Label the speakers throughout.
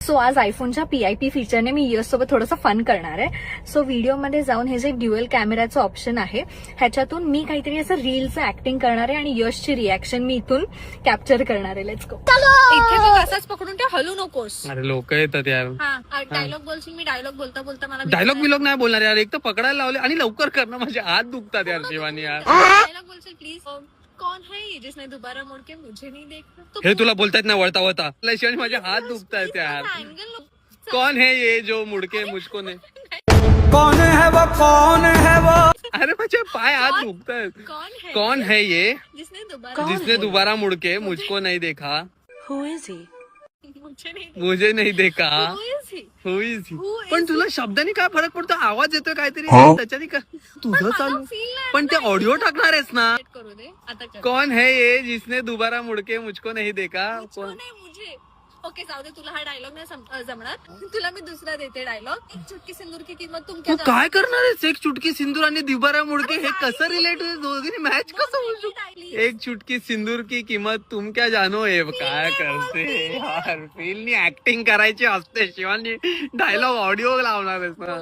Speaker 1: So आज आयफोनच्या PIP फीचरने मी यश सोबत थोडंसं फन करणार आहे. सो व्हिडिओमध्ये जाऊन हे जे ड्युअल कॅमेराचं ऑप्शन आहे ह्याच्यातून मी काहीतरी असं रीलचं ऍक्टिंग करणार आहे आणि यशची रिॲक्शन मी इथून कॅप्चर करणार आहे. Let's go. इथे बघ असाच पकडून ठेव, हलू नकोस.
Speaker 2: अरे लोक येतात यार.
Speaker 1: डायलॉग बोलशील, मी डायलॉग बोलता बोलता मला
Speaker 2: डायलॉग बिलॉग नाही बोलणार यार. एक तर पकडायला लावले आणि लवकर करणं, माझे हात दुखतात यार शिवानी यार.
Speaker 1: डायलॉग बोलशील प्लीज. कौन है ये जिसने दोबारा मुड़ के मुझे नहीं देखा.
Speaker 2: हे तुला बोलतायत ना वळता वळता शिवानी, माझे हात दुखतायत यार. कौन है ये जो मुडके मुझको नाही.
Speaker 3: कौन है वो, कौन है वो.
Speaker 2: अरे माझे पाय हात दुखतायत. कौन है ये जिसने दोबारा मुडके मुझको नहीं देखा. मुझे नहीं देखा. Who is he? पण तुला शब्दांनी काय फरक पडतो, आवाज येतोय काहीतरी त्याच्याने काय तुझं चालू. पण ते ऑडिओ टाकणार आहेस ना.
Speaker 1: करू दे आता.
Speaker 2: कौन है ये जिसने दोबारा मुडके मुझको नहीं देखा.
Speaker 1: मुझे ओके जाऊ दे, तुला हा डायलॉग नाही जमणार. तुला मी दुसरा देते डायलॉग. एक चुटकी सिंदूर की किंमत तुम
Speaker 2: तू काय करणार आहेस. एक चुटकी सिंदूर आणि दोबारा मुडके हे कसं रिलेट होईल, दोघींनी मॅच कसं होऊ शकतो. एक चुटकी सिंदूर की किंमत तुम क्या जानो. हे काय करते यार, फीलनी ऍक्टिंग करायची असते शिवानी. डायलॉग ऑडिओ लावणार आहेस ना.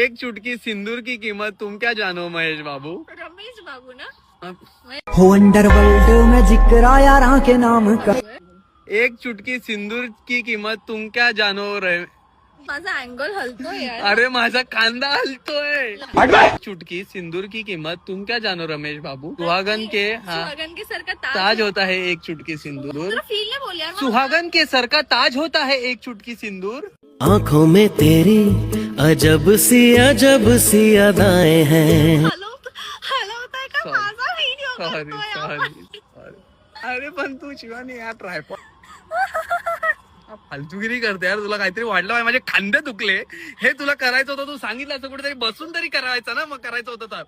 Speaker 2: एक चुटकी सिंदूर की किंमत तुम क्या जानो. महेश बाबू.
Speaker 1: रमेश बाबू ना.
Speaker 3: हो अंडरवर्ल्ड में जिक्र यारा के नाम का.
Speaker 2: एक चुटकी सिंदूर की किंमत तुम क्या जानो.
Speaker 1: माझा अँगल हलतोय यार.
Speaker 2: अरे माझा कांदा हलतोय. चुटकी सिंदूर की कीमत तुम क्या जानो रमेश बाबू. सुहागन के
Speaker 1: सुहागन के सर का
Speaker 2: ताज होता है एक चुटकी सिंदूर.
Speaker 1: फील नाही बोल यार.
Speaker 2: सुहागन के सर का ताज होता है एक चुटकी सिंदूर.
Speaker 3: आंखों में तेरी अजब सी अदाएं हैं.
Speaker 1: हलवताय का माझा व्हिडिओ
Speaker 2: सॉरी. अरे पण तू शिवानी यार ट्रायपॉड फालतूगिरी करते यार. तुला काहीतरी वाढलं, माझे खांदे दुखले. हे तुला करायचं होतं, तू सांगितलं असं कुठेतरी बसून तरी करायचं ना. मग करायचं होतं तर